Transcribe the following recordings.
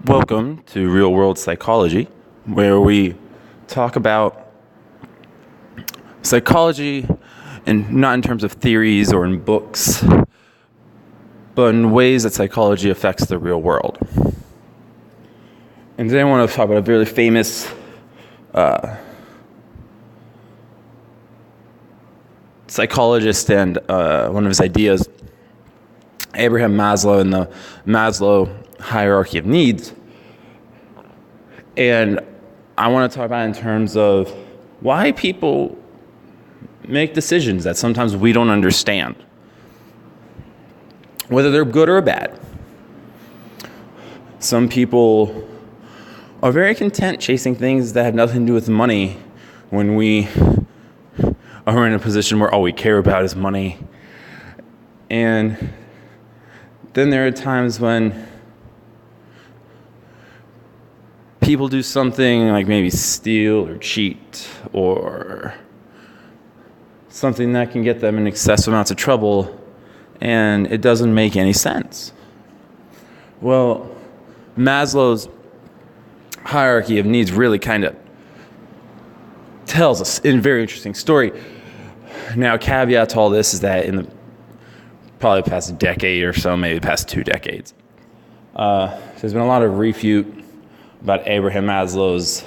Welcome to RealWorld Psychology, where we talk about psychology and not in terms of theories or in books, but in ways that psychology affects the real world. And today I want to talk about a very famous psychologist and one of his ideas, Abraham Maslow, and the Maslow hierarchy of needs. And I want to talk about it in terms of why people make decisions that sometimes we don't understand, whether they're good or bad. Some people are very content chasing things that have nothing to do with money when we are in a position where all we care about is money. And then there are times when people do something like maybe steal or cheat or something that can get them in excessive amounts of trouble, and it doesn't make any sense. Well, Maslow's hierarchy of needs really kind of tells us a very interesting story. Now, caveat to all this is that in the probably past decade or so, maybe the past 2 decades, there's been a lot of refute about Abraham Maslow's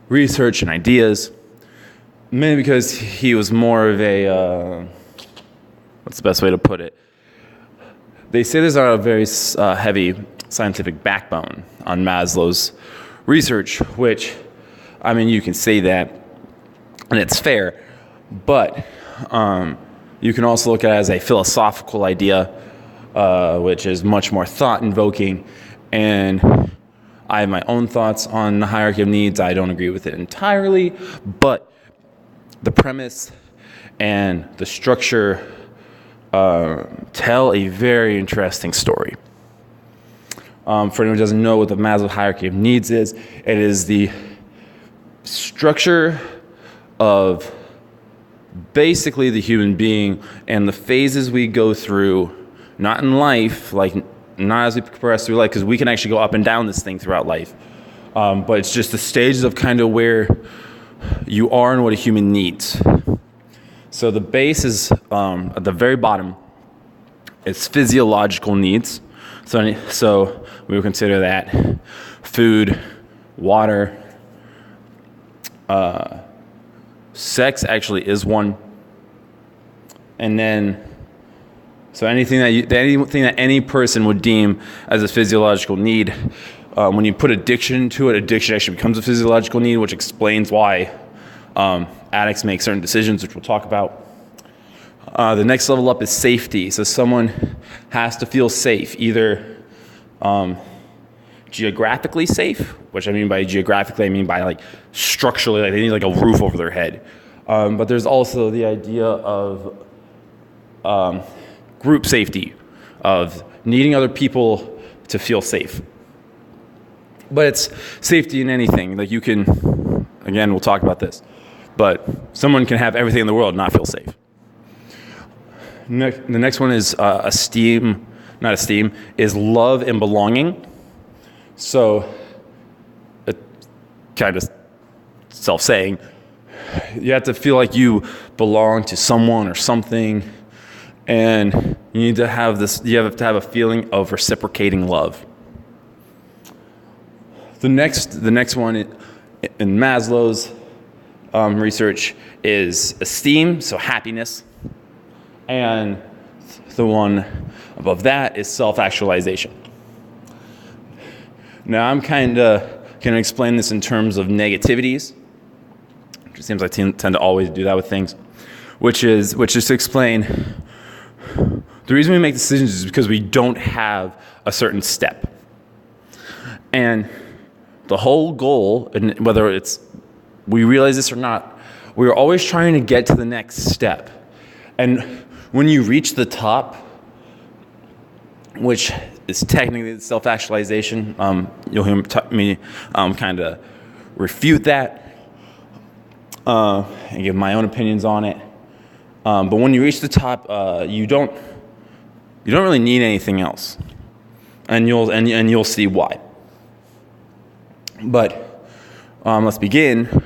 research and ideas, mainly because he was more of a, what's the best way to put it? They say there's not a very heavy scientific backbone on Maslow's research, which, I mean, you can say that, and it's fair, but you can also look at it as a philosophical idea, which is much more thought-invoking, and I have my own thoughts on the hierarchy of needs. I don't agree with it entirely, but the premise and the structure tell a very interesting story. For anyone who doesn't know what the Maslow hierarchy of needs is, it is the structure of basically the human being and the phases we go through, not in life, like not as we progress through life, because we can actually go up and down this thing throughout life. But it's just the stages of kind of where you are and what a human needs. So the base is at the very bottom. It's physiological needs. So we would consider that food, water, sex actually is one, and then so anything that any person would deem as a physiological need, when you put addiction to it, addiction actually becomes a physiological need, which explains why addicts make certain decisions, which we'll talk about. The next level up is safety. So someone has to feel safe, either geographically safe, which I mean by geographically, I mean by like structurally, like they need like a roof over their head. But there's also the idea of group safety, of needing other people to feel safe. But it's safety in anything. Like you can, again, we'll talk about this, but someone can have everything in the world and not feel safe. The next one is is love and belonging. So, it kind of self-saying, you have to feel like you belong to someone or something, and you need to have this. You have to have a feeling of reciprocating love. The next one in Maslow's research is esteem, so happiness, and the one above that is self-actualization. Now I'm kind of going to explain this in terms of negativities. It seems like I tend to always do that with things, which is to explain the reason we make decisions is because we don't have a certain step. And the whole goal, and whether it's we realize this or not, we're always trying to get to the next step. And when you reach the top, which is technically the self-actualization, you'll hear me kind of refute that and give my own opinions on it. But when you reach the top, you don't really need anything else. and you'll see why. But let's begin.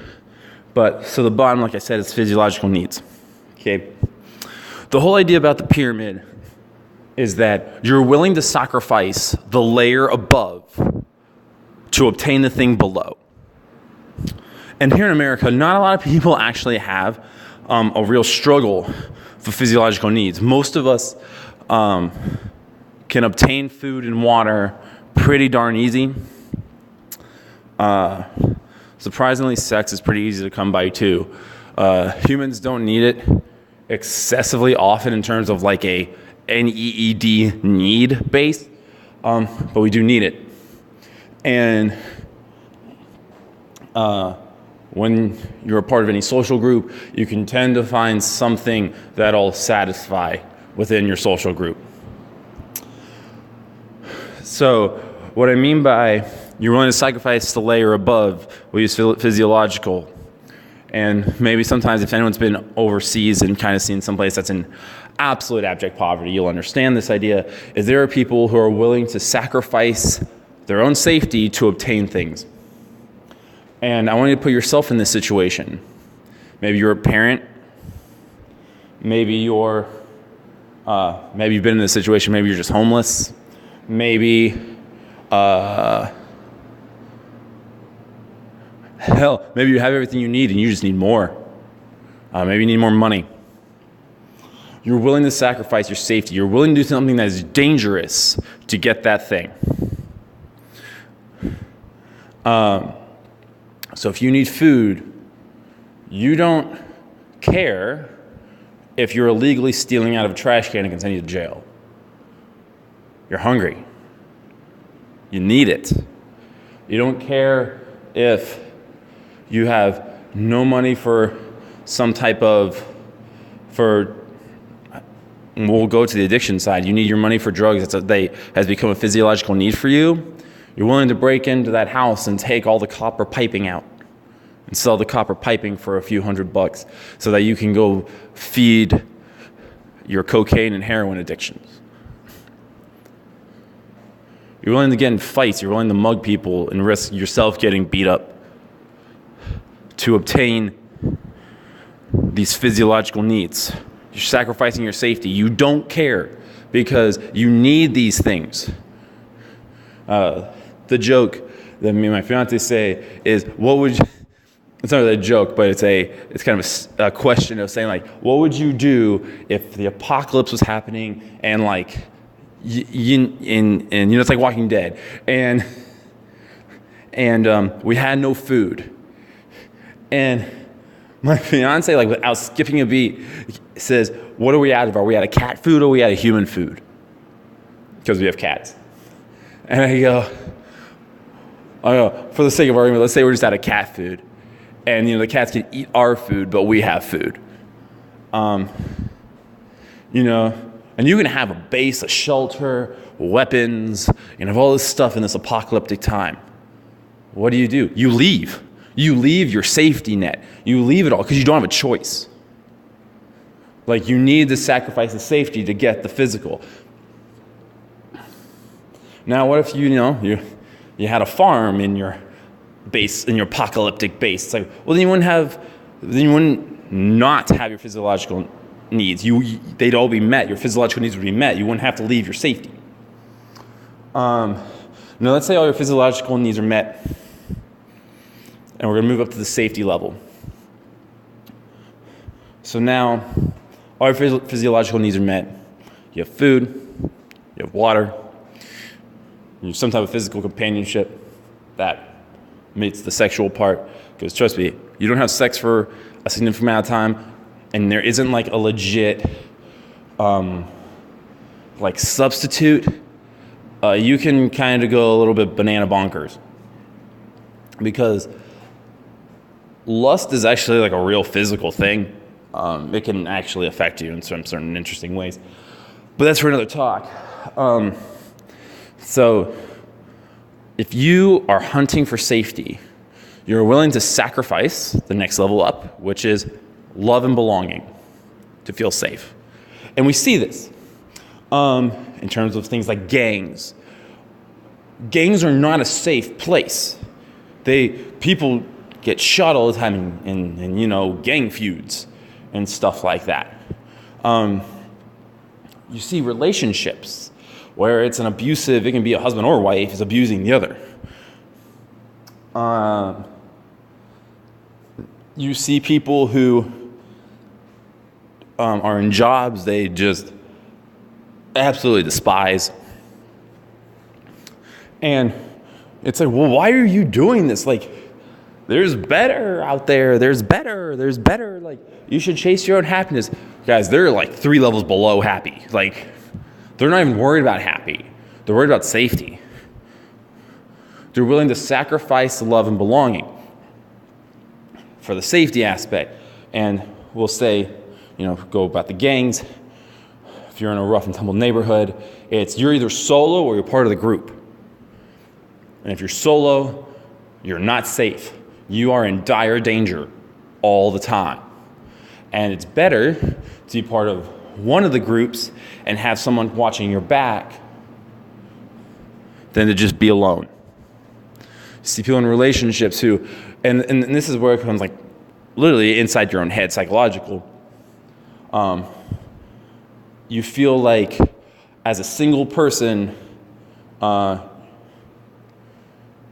So the bottom, like I said, is physiological needs. Okay. The whole idea about the pyramid is that you're willing to sacrifice the layer above to obtain the thing below. And here in America, not a lot of people actually have a real struggle for physiological needs. Most of us can obtain food and water pretty darn easy. Surprisingly, sex is pretty easy to come by too. Humans don't need it excessively often in terms of like a NEED need base, but we do need it. And when you're a part of any social group, you can tend to find something that'll satisfy within your social group. So what I mean by you're willing to sacrifice the layer above, we use physiological. And maybe sometimes if anyone's been overseas and kind of seen someplace that's in absolute abject poverty, you'll understand this idea, is there are people who are willing to sacrifice their own safety to obtain things. And I want you to put yourself in this situation. Maybe you're a parent. Maybe you've been in this situation. Maybe you're just homeless. Maybe, maybe you have everything you need and you just need more. Maybe you need more money. You're willing to sacrifice your safety. You're willing to do something that is dangerous to get that thing. So if you need food, you don't care if you're illegally stealing out of a trash can and can send you to jail. You're hungry. You need it. You don't care if you have no money for some type of, we'll go to the addiction side. You need your money for drugs. Has become a physiological need for you. You're willing to break into that house and take all the copper piping out and sell the copper piping for a few $100 so that you can go feed your cocaine and heroin addictions. You're willing to get in fights. You're willing to mug people and risk yourself getting beat up to obtain these physiological needs. You're sacrificing your safety. You don't care because you need these things. The joke that me and my fiance say is, what would you, it's not really a joke, but it's kind of a question of saying like, what would you do if the apocalypse was happening and like, it's like Walking Dead, and we had no food, and my fiance, like without skipping a beat, says, "What are we out of? Are we out of cat food or are we out of human food?" Because we have cats, and I go, for the sake of argument, let's say we're just out of cat food, and the cats can eat our food, but we have food, And you can have a base, a shelter, weapons, have all this stuff in this apocalyptic time. What do? You leave. You leave your safety net. You leave it all because you don't have a choice. Like you need to sacrifice the safety to get the physical. Now, what if you had a farm in your base, in your apocalyptic base? It's like, well, then you wouldn't not have your physiological needs. They'd all be met. Your physiological needs would be met. You wouldn't have to leave your safety. Now, let's say all your physiological needs are met, and we're going to move up to the safety level. So now, all your physiological needs are met. You have food, you have water, you have some type of physical companionship that meets the sexual part. Because trust me, you don't have sex for a significant amount of time, and there isn't like a legit substitute, you can kind of go a little bit banana bonkers. Because lust is actually like a real physical thing. It can actually affect you in some certain interesting ways. But that's for another talk. So if you are hunting for safety, you're willing to sacrifice the next level up, which is love and belonging, to feel safe. And we see this in terms of things like gangs gangs are not a safe place. People get shot all the time in gang feuds and stuff like that. You see relationships where it's it can be a husband or wife is abusing the other. You see people who are in jobs they just absolutely despise. And it's like, well, why are you doing this? Like, there's better out there. There's better. Like, you should chase your own happiness. Guys, they're like 3 levels below happy. Like, they're not even worried about happy. They're worried about safety. They're willing to sacrifice love and belonging for the safety aspect. And we'll say, go about the gangs. If you're in a rough and tumble neighborhood, you're either solo or you're part of the group. And if you're solo, you're not safe. You are in dire danger all the time. And it's better to be part of one of the groups and have someone watching your back than to just be alone. You see people in relationships who, and this is where it comes like literally inside your own head, psychological. You feel like as a single person,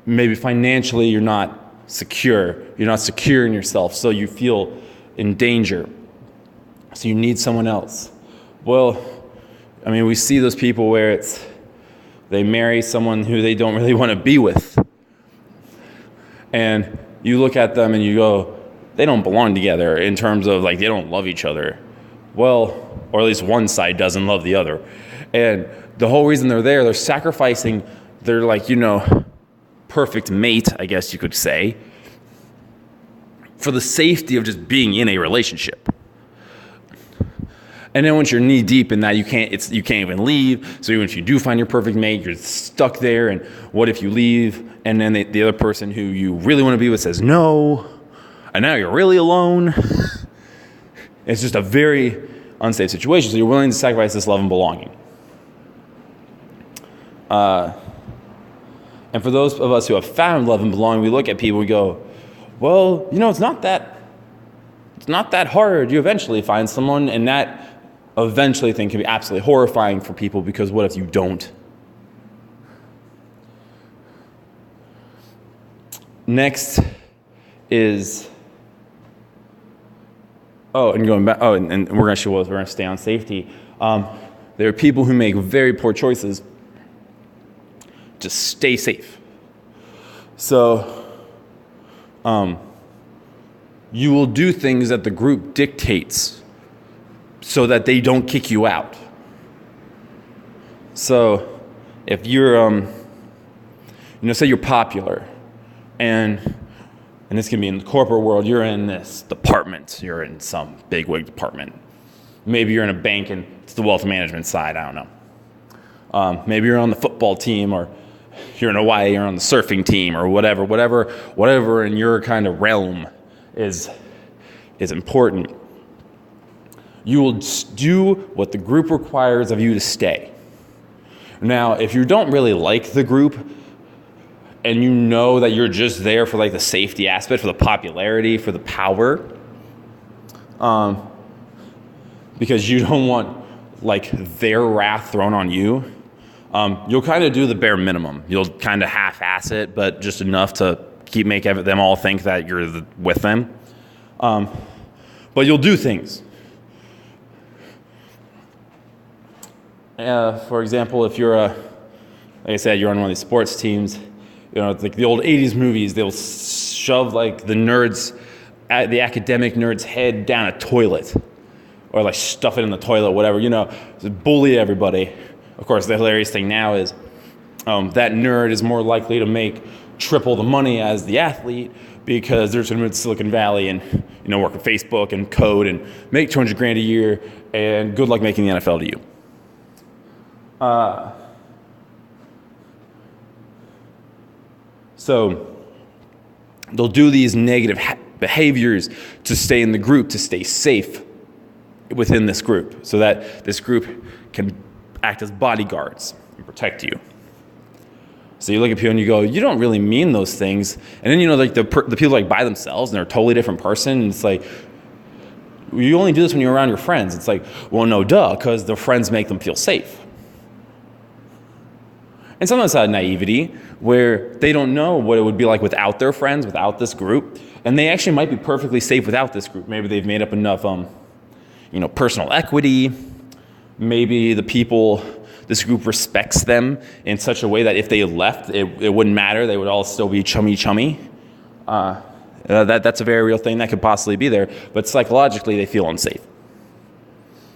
maybe financially you're not secure. You're not secure in yourself, so you feel in danger. So you need someone else. Well, we see those people where they marry someone who they don't really want to be with. And you look at them and you go, they don't belong together in terms of like they don't love each other. Well, or at least one side doesn't love the other. And the whole reason they're sacrificing their perfect mate, I guess you could say, for the safety of just being in a relationship. And then once you're knee deep in that, you can't even leave. So even if you do find your perfect mate, you're stuck there. And what if you leave and then the other person who you really want to be with says no, and now you're really alone? It's just a very unsafe situation. So you're willing to sacrifice this love and belonging. And for those of us who have found love and belonging, we look at people, we go, well, it's not that hard. You eventually find someone, and that eventually thing can be absolutely horrifying for people, because what if you don't? Next is, and going back, and we're going to stay on safety. There are people who make very poor choices to stay safe. So, you will do things that the group dictates so that they don't kick you out. So, if you're, say you're popular, and this can be in the corporate world, you're in this department, you're in some bigwig department. Maybe you're in a bank and it's the wealth management side, I don't know. Maybe you're on the football team, or you're in Hawaii, you're on the surfing team, or whatever in your kind of realm is important. You will do what the group requires of you to stay. Now, if you don't really like the group, and you know that you're just there for like the safety aspect, for the popularity, for the power, because you don't want like their wrath thrown on you, you'll kind of do the bare minimum. You'll kind of half-ass it, but just enough to make them all think that you're with them. But you'll do things. For example, if you're like I said, you're on one of these sports teams, it's like the old 80s movies, they'll shove like the academic nerd's head down a toilet, or like stuff it in the toilet, whatever, bully everybody. Of course, the hilarious thing now is that nerd is more likely to make triple the money as the athlete, because they're going to move to Silicon Valley and work at Facebook and code and make $200,000 a year, and good luck making the NFL to you. So they'll do these negative behaviors to stay in the group, to stay safe within this group, so that this group can act as bodyguards and protect you. So you look at people and you go, you don't really mean those things. And then, like the people like by themselves and they're a totally different person. And it's like, you only do this when you're around your friends. It's like, well, no, duh, because the friends make them feel safe. And sometimes out of naivety, where they don't know what it would be like without their friends, without this group, and they actually might be perfectly safe without this group. Maybe they've made up enough, personal equity. Maybe this group respects them in such a way that if they left, it wouldn't matter. They would all still be chummy. That's a very real thing that could possibly be there. But psychologically, they feel unsafe.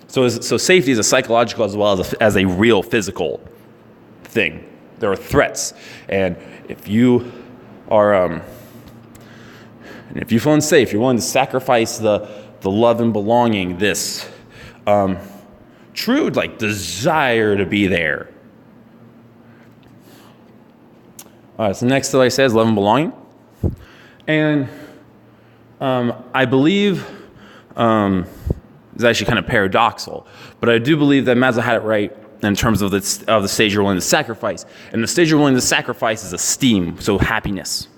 So safety is a psychological as well as a real physical thing. There are threats, and if you are, and if you feel unsafe, you're willing to sacrifice the love and belonging, this true desire to be there. All right, so next that I say is love and belonging, and I believe it's actually kind of paradoxical, but I do believe that Maslow had it right in terms of the stage you're willing to sacrifice. And the stage you're willing to sacrifice is esteem, so happiness.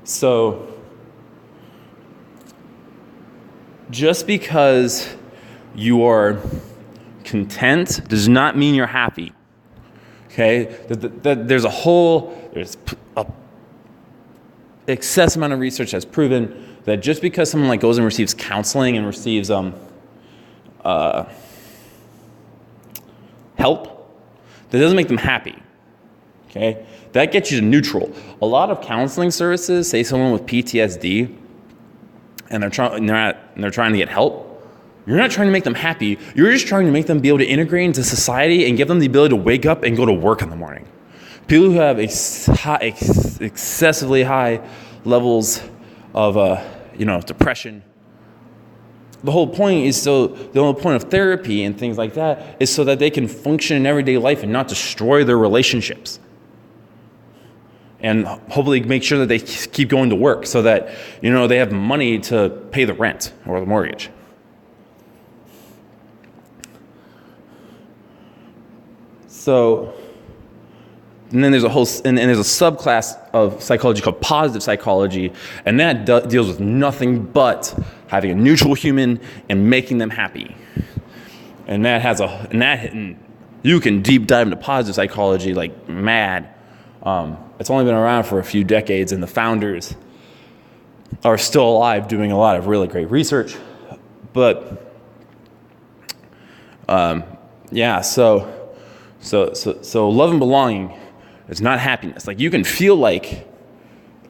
So just because you are content does not mean you're happy. Okay? There's a excess amount of research that's proven that just because someone goes and receives counseling and receives help, that doesn't make them happy. Okay, that gets you to neutral. A lot of counseling services, say someone with PTSD, and they're trying to get help. You're not trying to make them happy. You're just trying to make them be able to integrate into society and give them the ability to wake up and go to work in the morning. People who have excessively high levels of depression. The whole point of therapy and things like that is so that they can function in everyday life and not destroy their relationships. And hopefully make sure that they keep going to work so that, they have money to pay the rent or the mortgage. So, and then there's a subclass of psychology called positive psychology, and that deals with nothing but having a neutral human and making them happy. And you can deep dive into positive psychology like mad. It's only been around for a few decades, and the founders are still alive doing a lot of really great research. But so love and belonging is not happiness. You can feel like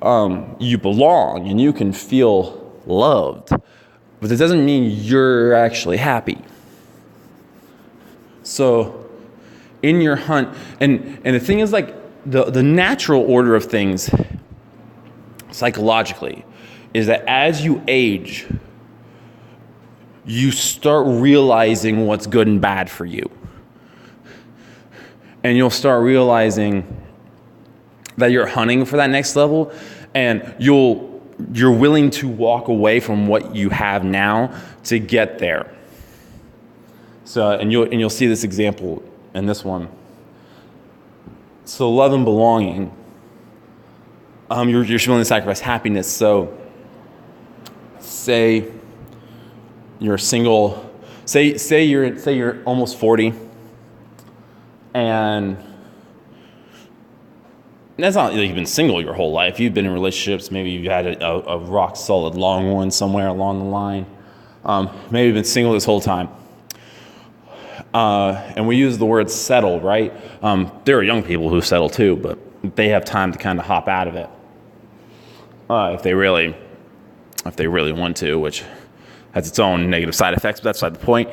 you belong and you can feel loved, but it doesn't mean you're actually happy. So in your hunt, and the thing is the natural order of things psychologically is that as you age, you start realizing what's good and bad for you. And you'll start realizing that you're hunting for that next level, and you're willing to walk away from what you have now to get there. So, and you'll see this example in this one. So love and belonging, you're willing to sacrifice happiness. So say you're single, say you're almost 40, and that's not like you've been single your whole life. You've been in relationships. Maybe you've had a rock solid long one somewhere along the line. Maybe you've been single this whole time. And we use the word settle, right? There are young people who settle too, but they have time to kind of hop out of it if they really want to, which has its own negative side effects, but that's beside the point.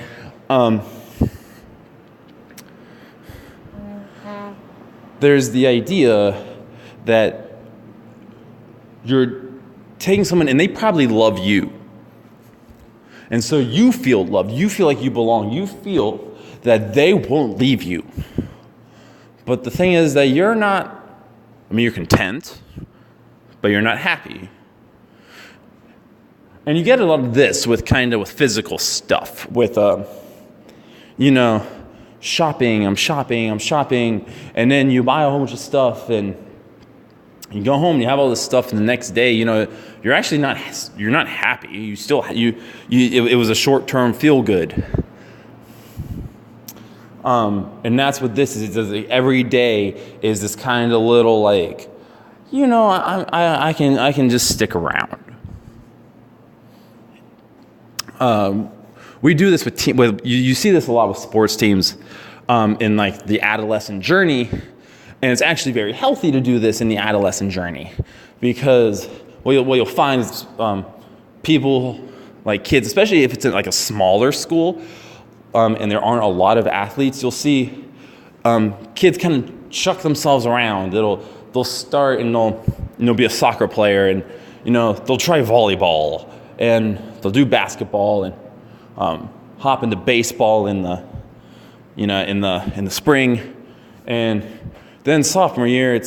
There's the idea that you're taking someone and they probably love you. And so you feel loved. You feel like you belong. You feel that they won't leave you. But the thing is that you're content, but you're not happy. And you get a lot of this with physical stuff, with, shopping, I'm shopping, and then you buy a whole bunch of stuff, and you go home, and you have all this stuff, and the next day, you're actually not happy. It was a short-term feel good. And that's what this is. Every day is this kind of little like, I can just stick around. We do this with you see this a lot with sports teams in like the adolescent journey, and it's actually very healthy to do this in the adolescent journey, because what you'll find is people, like kids, especially if it's in like a smaller school, and there aren't a lot of athletes, you'll see kids kind of chuck themselves around. They'll start and they'll be a soccer player, and they'll try volleyball, and they'll do basketball, and hop into baseball in the spring, and then sophomore year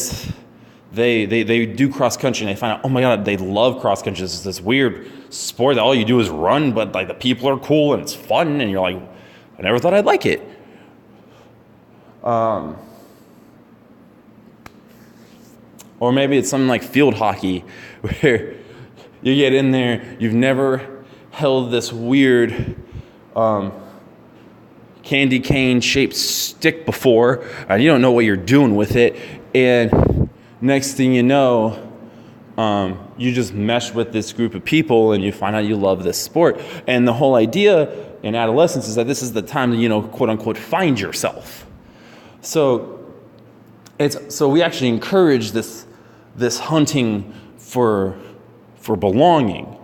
they do cross country, and they find out, oh my god, they love cross country. It's this weird sport that all you do is run, but like the people are cool and it's fun, and you're like, I never thought I'd like it. Or maybe it's something like field hockey, where you get in there, you've never held this weird candy cane shaped stick before, and you don't know what you're doing with it, and next thing you know, you just mesh with this group of people, and you find out you love this sport. And the whole idea in adolescence is that this is the time to, quote unquote, find yourself. So we actually encourage this hunting for belonging,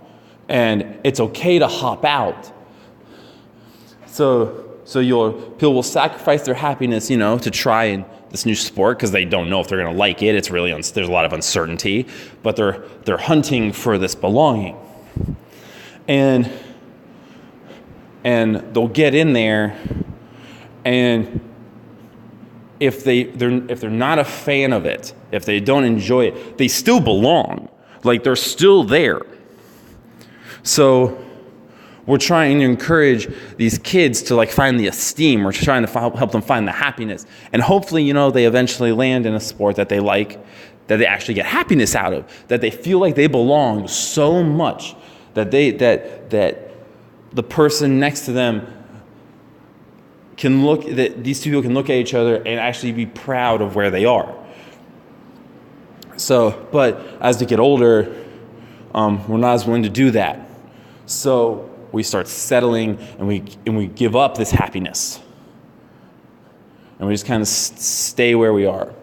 and it's okay to hop out. So people will sacrifice their happiness, to try in this new sport, because they don't know if they're going to like it. It's really there's a lot of uncertainty, but they're hunting for this belonging, and they'll get in there, and if they're not a fan of it, if they don't enjoy it, they still belong. Like, they're still there. So we're trying to encourage these kids to find the esteem. We're trying to help them find the happiness, and hopefully, they eventually land in a sport that they like, that they actually get happiness out of, that they feel like they belong so much that the person next to them that these two people can look at each other and actually be proud of where they are. So, but as they get older, we're not as willing to do that. So we start settling, and we give up this happiness, and we just kind of stay where we are.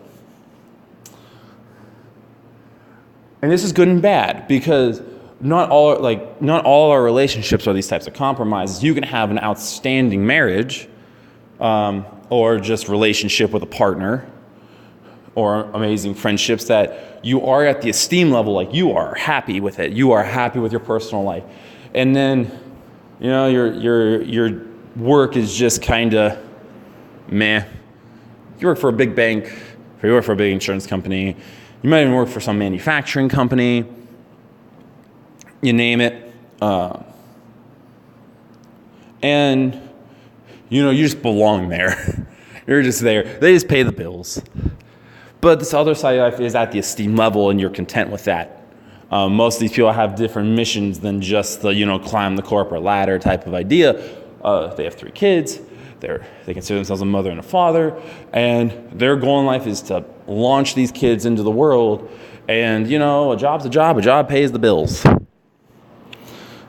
And this is good and bad, because not all our relationships are these types of compromises. You can have an outstanding marriage, or just relationship with a partner, or amazing friendships that you are at the esteem level, like you are happy with it. You are happy with your personal life, and then your work is just kind of meh. You work for a big bank, or you work for a big insurance company. You might even work for some manufacturing company. You name it, and you just belong there. You're just there. They just pay the bills. But this other side of life is at the esteem level, and you're content with that. Most of these people have different missions than just the climb the corporate ladder type of idea. They have 3 kids. They consider themselves a mother and a father, and their goal in life is to launch these kids into the world. And a job's a job. A job pays the bills.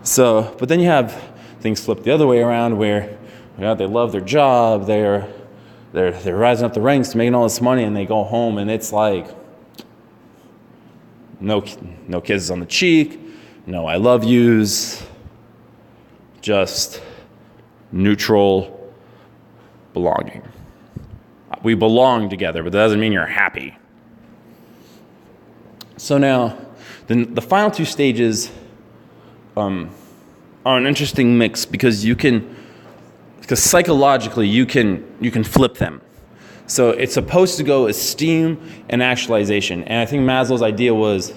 So, but then you have things flip the other way around, where they love their job. They're rising up the ranks to making all this money, and they go home, and it's like no kisses on the cheek, no I love yous, just neutral belonging. We belong together, but that doesn't mean you're happy. So now, the final 2 stages are an interesting mix, because psychologically you can flip them. So it's supposed to go esteem and actualization. And I think Maslow's idea was,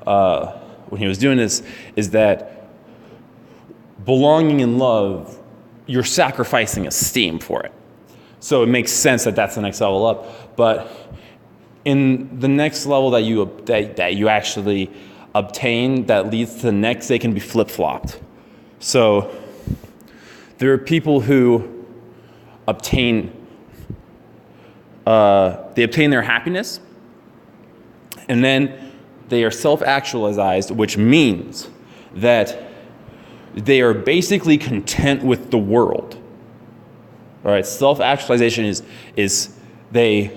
when he was doing this, is that belonging and love, you're sacrificing esteem for it. So it makes sense that that's the next level up. But in the next level that you actually obtain that leads to the next, they can be flip-flopped. So there are people who obtain their happiness, and then they are self-actualized, which means that they are basically content with the world. All right, self-actualization is they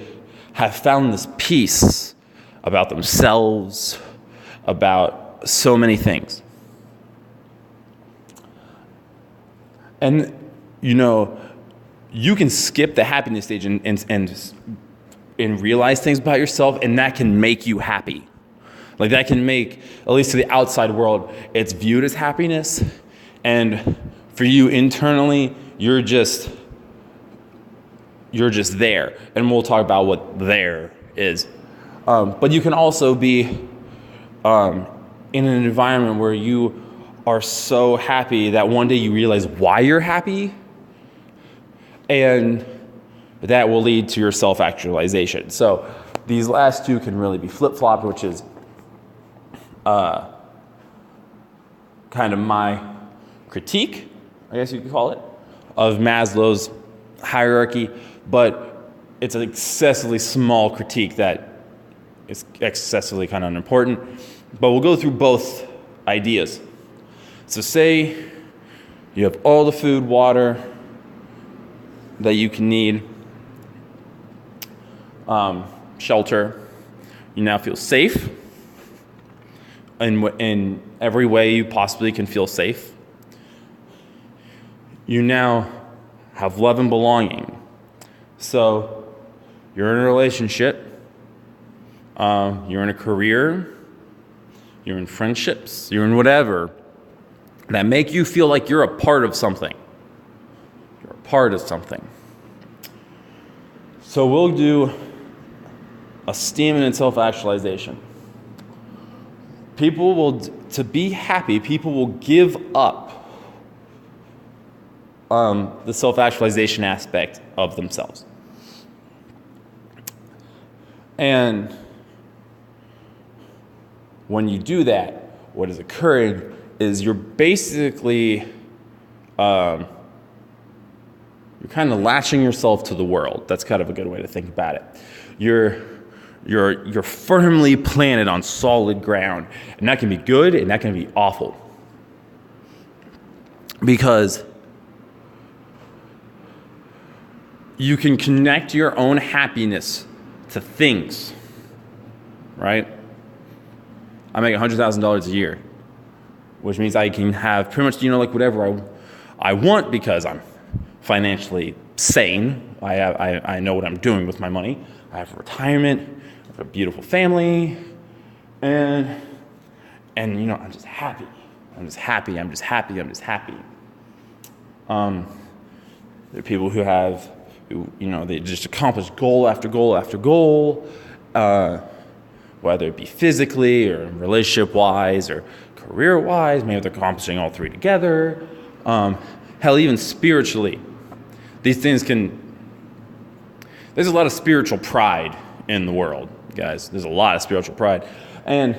have found this peace about themselves, about so many things. And, you can skip the happiness stage and realize things about yourself, and that can make you happy. Like that can make, at least to the outside world, it's viewed as happiness. And for you internally, you're just there. And we'll talk about what there is. But you can also be in an environment where you are so happy that one day you realize why you're happy, and that will lead to your self-actualization. So these last two can really be flip-flopped, which is kind of my critique, I guess you could call it, of Maslow's hierarchy, but it's an excessively small critique that is excessively kind of unimportant. But we'll go through both ideas. So say you have all the food, water that you can need, shelter. You now feel safe in every way you possibly can feel safe. You now have love and belonging. So you're in a relationship, you're in a career, you're in friendships, you're in whatever that make you feel like you're a part of something. You're a part of something. So we'll do esteem and self-actualization. To be happy, people will give up the self-actualization aspect of themselves. And when you do that, what is occurring is you're basically you're kind of latching yourself to the world. That's kind of a good way to think about it. You're firmly planted on solid ground, and that can be good and that can be awful. Because you can connect your own happiness to things, right? I make $100,000 a year, which means I can have pretty much, like whatever I want because I'm financially sane. I know what I'm doing with my money. I have retirement, I have a beautiful family, and I'm just happy. I'm just happy. There are people who they just accomplish goal after goal after goal, whether it be physically or relationship-wise or career-wise. Maybe they're accomplishing all three together. Hell, even spiritually. These things there's a lot of spiritual pride in the world, guys. There's a lot of spiritual pride. And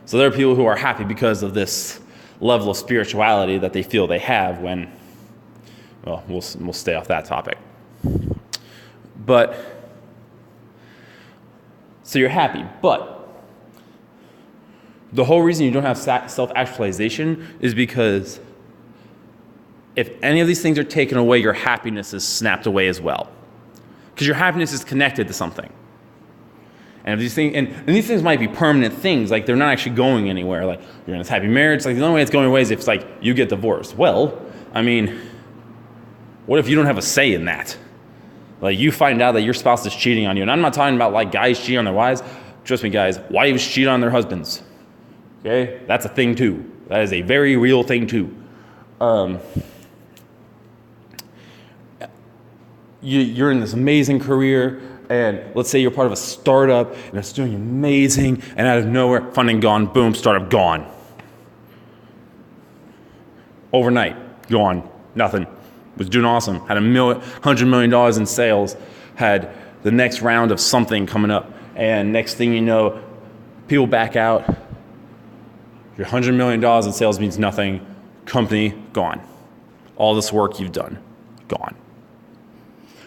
so there are people who are happy because of this level of spirituality that they feel they have when, well, we'll stay off that topic. But, so you're happy, but the whole reason you don't have self-actualization is because if any of these things are taken away, your happiness is snapped away as well. Because your happiness is connected to something. And if these things, and these things might be permanent things, like they're not actually going anywhere. Like you're in this happy marriage, like the only way it's going away is if it's like you get divorced. Well, I mean, what if you don't have a say in that? Like you find out that your spouse is cheating on you. And I'm not talking about like guys cheating on their wives. Trust me, guys, wives cheat on their husbands. Okay? That's a thing too. That is a very real thing too. You're in this amazing career, and let's say you're part of a startup, and it's doing amazing, and out of nowhere, funding gone, boom, startup gone. Overnight, gone, nothing. was doing awesome, had $100 million in sales, had the next round of something coming up, and next thing you know, people back out. Your $100 million in sales means nothing. Company gone. All this work you've done, gone.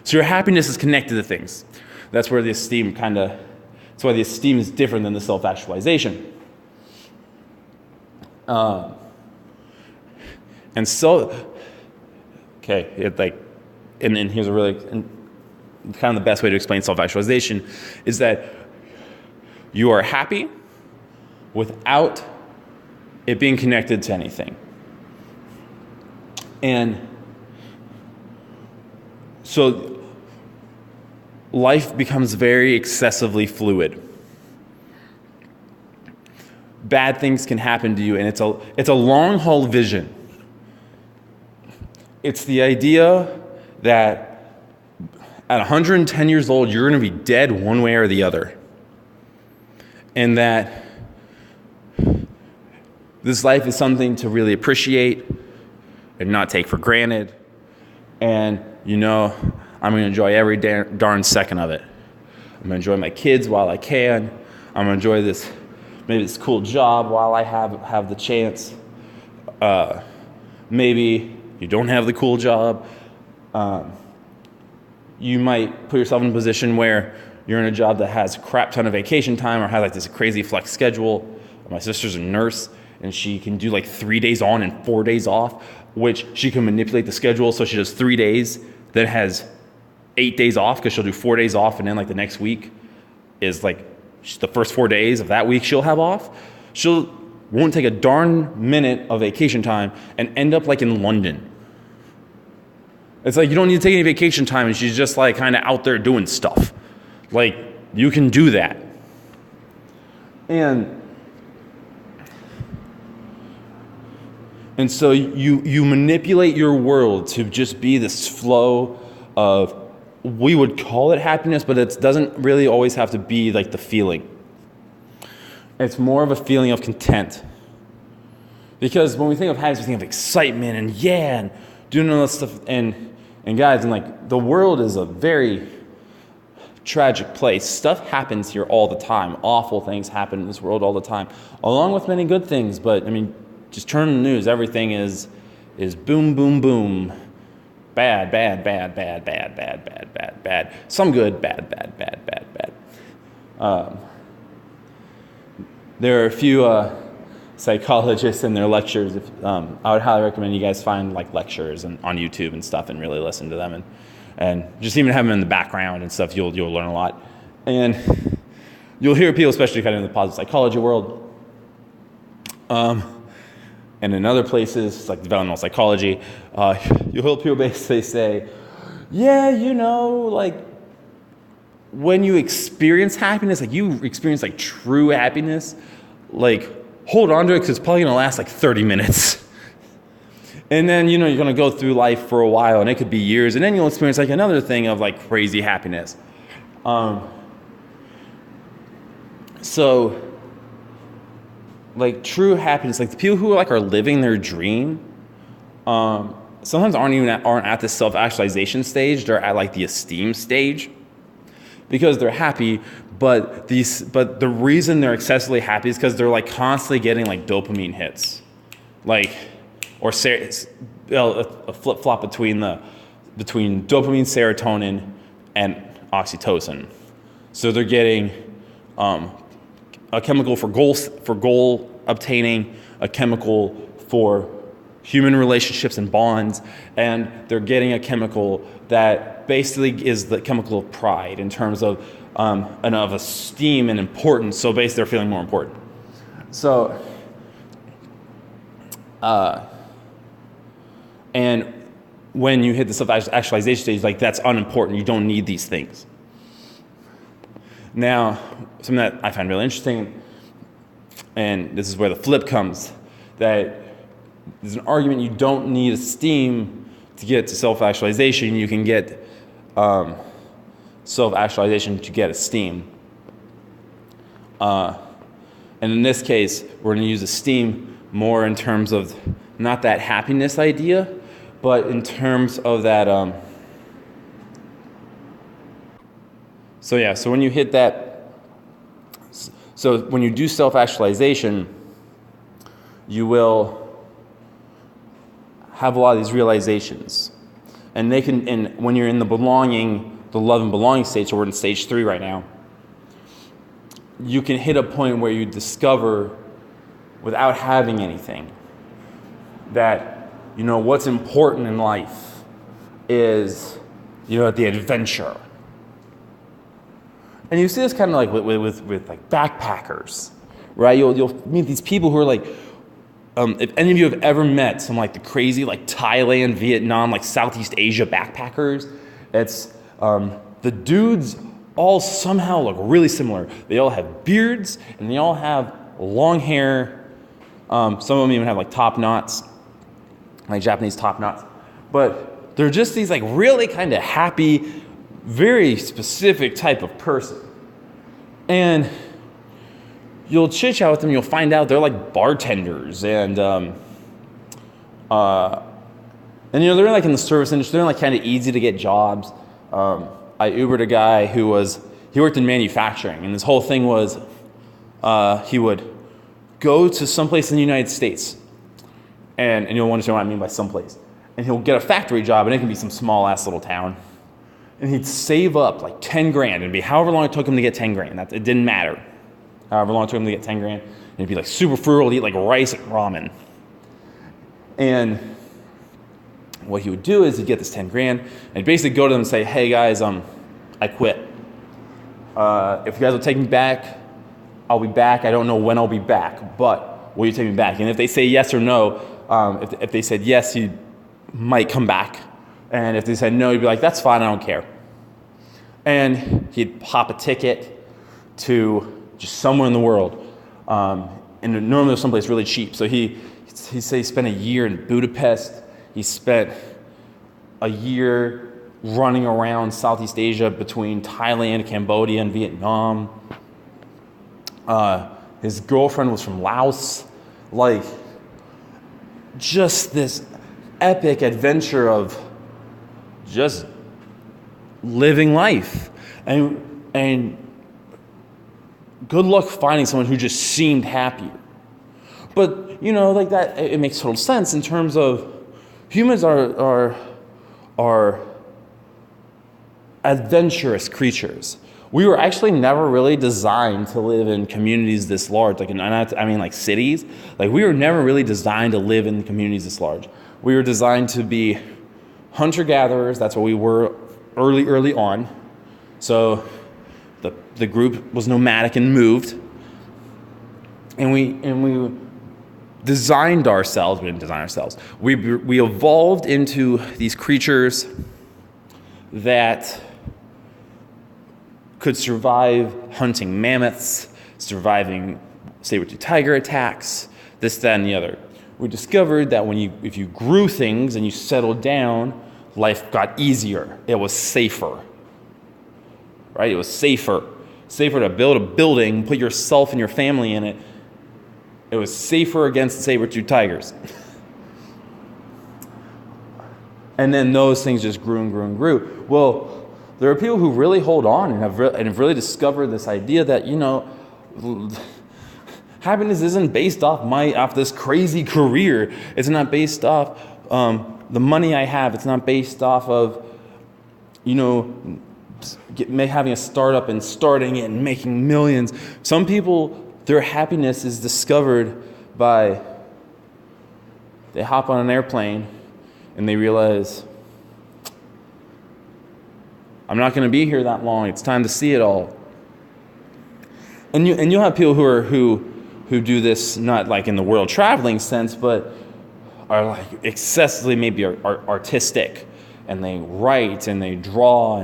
So your happiness is connected to things. That's where the esteem that's why the esteem is different than the self-actualization. And here's a really, kind of the best way to explain self-actualization is that you are happy without it being connected to anything. And so life becomes very excessively fluid. Bad things can happen to you, and it's a long-haul vision. It's the idea that at 110 years old, you're going to be dead one way or the other. And that this life is something to really appreciate and not take for granted. And, I'm going to enjoy every darn second of it. I'm going to enjoy my kids while I can. I'm going to enjoy this cool job while I have the chance. Maybe you don't have the cool job. You might put yourself in a position where you're in a job that has a crap ton of vacation time or has like this crazy flex schedule. My sister's a nurse, and she can do like 3 days on and 4 days off, which she can manipulate the schedule so she does 3 days, then has 8 days off because she'll do 4 days off, and then like the next week is like the first 4 days of that week she'll have off. Won't take a darn minute of vacation time and end up like in London. It's like you don't need to take any vacation time, and she's just like kind of out there doing stuff. Like, you can do that. And so you manipulate your world to just be this flow of, we would call it happiness, but it doesn't really always have to be like the feeling. It's more of a feeling of content. Because when we think of happiness, we think of excitement and doing all that stuff. And guys, the world is a very tragic place. Stuff happens here all the time. Awful things happen in this world all the time, along with many good things. But just turn on the news. Everything is boom, boom, boom. Bad, bad, bad, bad, bad, bad, bad, bad, bad. Some good, bad, bad, bad, bad, bad. There are a few psychologists in their lectures. I would highly recommend you guys find lectures on YouTube and stuff and really listen to them and just even have them in the background and stuff. You'll learn a lot, and you'll hear people, especially kind of in the positive psychology world. And in other places, like developmental psychology, you'll hear people basically say, when you experience happiness, you experience true happiness, hold on to it because it's probably going to last 30 minutes. And then, you're going to go through life for a while, and it could be years, and then you'll experience another thing of crazy happiness. So true happiness, the people who are living their dream, sometimes aren't at the self-actualization stage. They're at the esteem stage because they're happy. But the reason they're excessively happy is because they're constantly getting dopamine hits, or a flip flop between dopamine, serotonin, and oxytocin. So they're getting a chemical for goal obtaining, a chemical for human relationships and bonds, and they're getting a chemical that basically is the chemical of pride in terms of esteem and importance. So basically, they're feeling more important. So, and when you hit the self-actualization stage, that's unimportant. You don't need these things. Now, something that I find really interesting, and this is where the flip comes, that there's an argument you don't need esteem to get to self-actualization. You can get self-actualization to get esteem. And in this case, we're going to use esteem more in terms of not that happiness idea, But in terms of that, so when you hit that, so when you do self-actualization, you will have a lot of these realizations. And when you're in the love and belonging state, so we're in stage 3 right now, you can hit a point where you discover, without having anything, that, what's important in life is, the adventure. And you see this kind of like with like backpackers, right? You'll meet these people who are like, if any of you have ever met some like the crazy like Thailand, Vietnam, like Southeast Asia backpackers, it's the dudes all somehow look really similar. They all have beards and they all have long hair. Some of them even have like top knots, like Japanese top knots. But they're just these like really kind of happy, very specific type of person. And you'll chit chat with them, you'll find out they're like bartenders and they're like in the service industry, they're like kind of easy to get jobs. I Ubered a guy he worked in manufacturing, and his whole thing was he would go to someplace in the United States, and you'll understand what I mean by someplace, and he'll get a factory job, and it can be some small ass little town, and he'd save up like 10 grand, it'd be however long it took him to get 10 grand, it didn't matter, however long it took him to get 10 grand, and he'd be like super frugal, he'd eat like rice and ramen, and what he would do is he'd get this 10 grand, and he'd basically go to them and say, hey guys, I quit. If you guys will take me back, I'll be back. I don't know when I'll be back, but will you take me back? And if they say yes or no, if they said yes, he might come back. And if they said no, he'd be like, that's fine, I don't care. And he'd pop a ticket to just somewhere in the world. And normally there's someplace really cheap. So he said he spent a year in Budapest. He spent a year running around Southeast Asia between Thailand, Cambodia, and Vietnam. His girlfriend was from Laos. Like, just this epic adventure of just living life. And good luck finding someone who just seemed happier. But, like that, it makes total sense in terms of humans are adventurous creatures. We were actually never really designed to live in communities this large, like cities. Like, we were never really designed to live in communities this large. We were designed to be hunter-gatherers. That's what we were early on. So the group was nomadic and moved. And we designed ourselves. We didn't design ourselves. We evolved into these creatures that could survive hunting mammoths, surviving saber-toothed tiger attacks, this, that, and the other. We discovered that if you grew things and you settled down, life got easier. It was safer, right? It was safer to build a building, put yourself and your family in it. It was safer against saber-toothed tigers. And then those things just grew and grew and grew. Well, there are people who really hold on and have really discovered this idea that, happiness isn't based off this crazy career. It's not based off the money I have. It's not based off of, having a startup and starting it and making millions. Some people, their happiness is discovered by they hop on an airplane and they realize, I'm not going to be here that long. It's time to see it all. And you'll have people who do this not like in the world traveling sense, but are like excessively maybe artistic, and they write and they draw,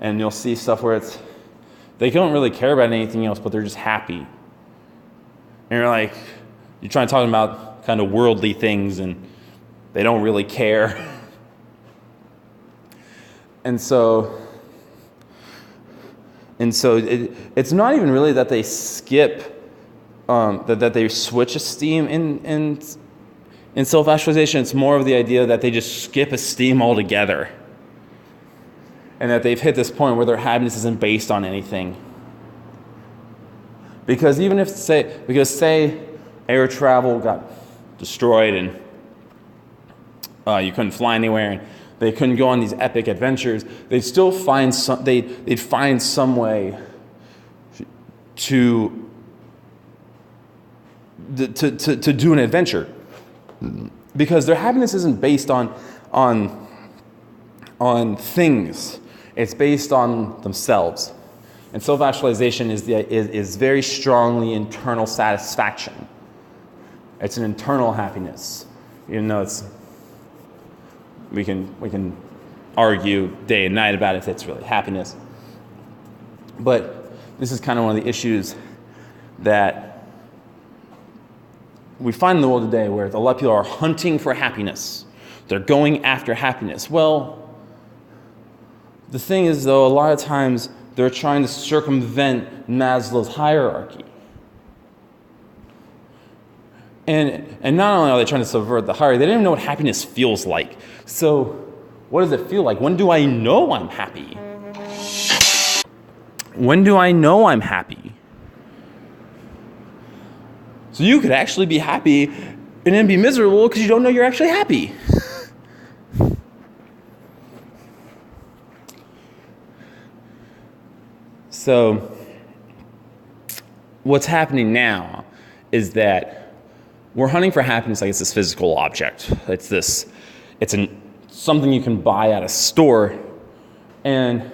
and you'll see stuff where they don't really care about anything else, but they're just happy. And you're trying to talk about kind of worldly things, and they don't really care. And so it's not even really that they skip, that they switch esteem In self-actualization, it's more of the idea that they just skip esteem altogether. And that they've hit this point where their happiness isn't based on anything. Because even if, say air travel got destroyed and you couldn't fly anywhere and they couldn't go on these epic adventures, they'd still find they'd find some way to do an adventure. Because their happiness isn't based on things. It's based on themselves. And self-actualization is very strongly internal satisfaction. It's an internal happiness. Even though we can argue day and night about if it's really happiness. But this is kind of one of the issues that we find in the world today, where a lot of people are hunting for happiness. They're going after happiness. Well, the thing is, though, a lot of times they're trying to circumvent Maslow's hierarchy. And not only are they trying to subvert the hierarchy, they don't even know what happiness feels like. So what does it feel like? When do I know I'm happy? When do I know I'm happy? So you could actually be happy and then be miserable because you don't know you're actually happy. So what's happening now is that we're hunting for happiness like it's this physical object. It's something you can buy at a store, and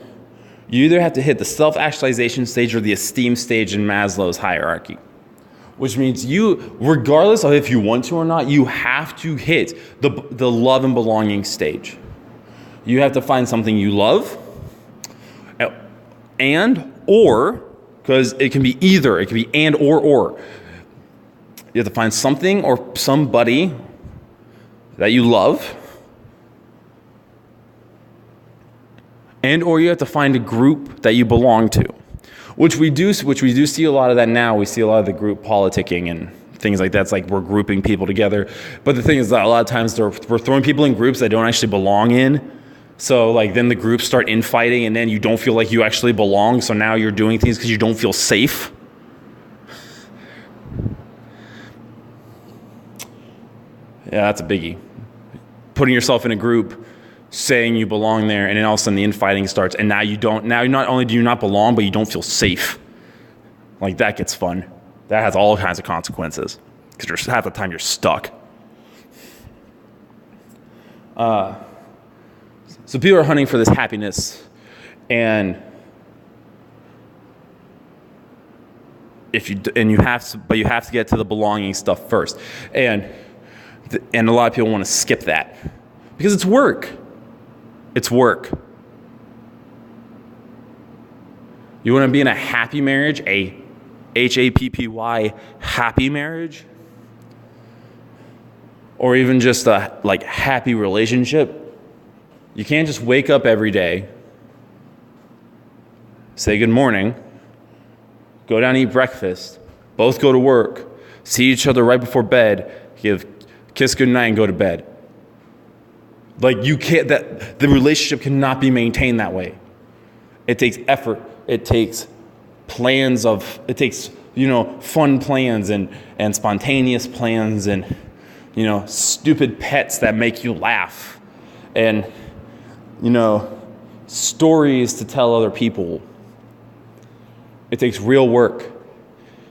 you either have to hit the self-actualization stage or the esteem stage in Maslow's hierarchy. Which means you, regardless of if you want to or not, you have to hit the love and belonging stage. You have to find something you love, or, because it can be either, it can be and or. You have to find something or somebody that you love, and or you have to find a group that you belong to. Which we do see a lot of that now. We see a lot of the group politicking and things like that. It's like we're grouping people together. But the thing is that a lot of times we're throwing people in groups that don't actually belong in. So like then the groups start infighting, and then you don't feel like you actually belong. So now you're doing things because you don't feel safe. Yeah, that's a biggie. Putting yourself in a group, saying you belong there, and then all of a sudden the infighting starts, and now not only do you not belong, but you don't feel safe. Like, that gets fun. That has all kinds of consequences, because half the time you're stuck. So people are hunting for this happiness, and you have to get to the belonging stuff first, and a lot of people want to skip that because it's work. It's work. You want to be in a happy marriage, a HAPPY happy marriage, or even just a happy relationship. You can't just wake up every day, say good morning, go down and eat breakfast, both go to work, see each other right before bed, kiss goodnight and go to bed. Like, you can't, the relationship cannot be maintained that way. It takes effort. It takes fun plans and spontaneous plans and, stupid pets that make you laugh and, stories to tell other people. It takes real work.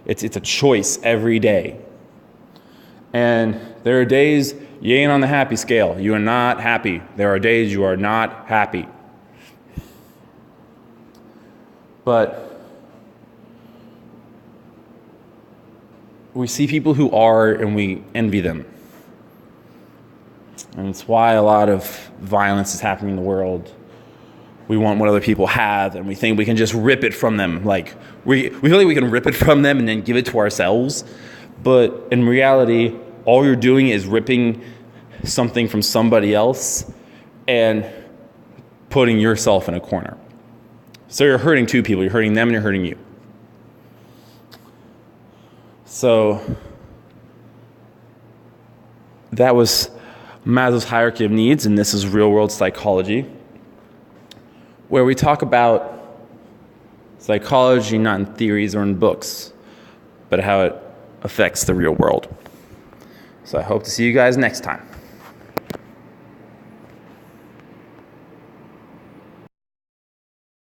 It's a choice every day. And there are days you ain't on the happy scale. You are not happy. There are days you are not happy. But we see people who are, and we envy them. And it's why a lot of violence is happening in the world. We want what other people have, and we think we can just rip it from them. Like, we feel like we can rip it from them and then give it to ourselves. But in reality, all you're doing is ripping something from somebody else and putting yourself in a corner. So you're hurting two people. You're hurting them and you're hurting you. So that was Maslow's hierarchy of needs, and this is real-world psychology, where we talk about psychology not in theories or in books, but how it affects the real world. So I hope to see you guys next time.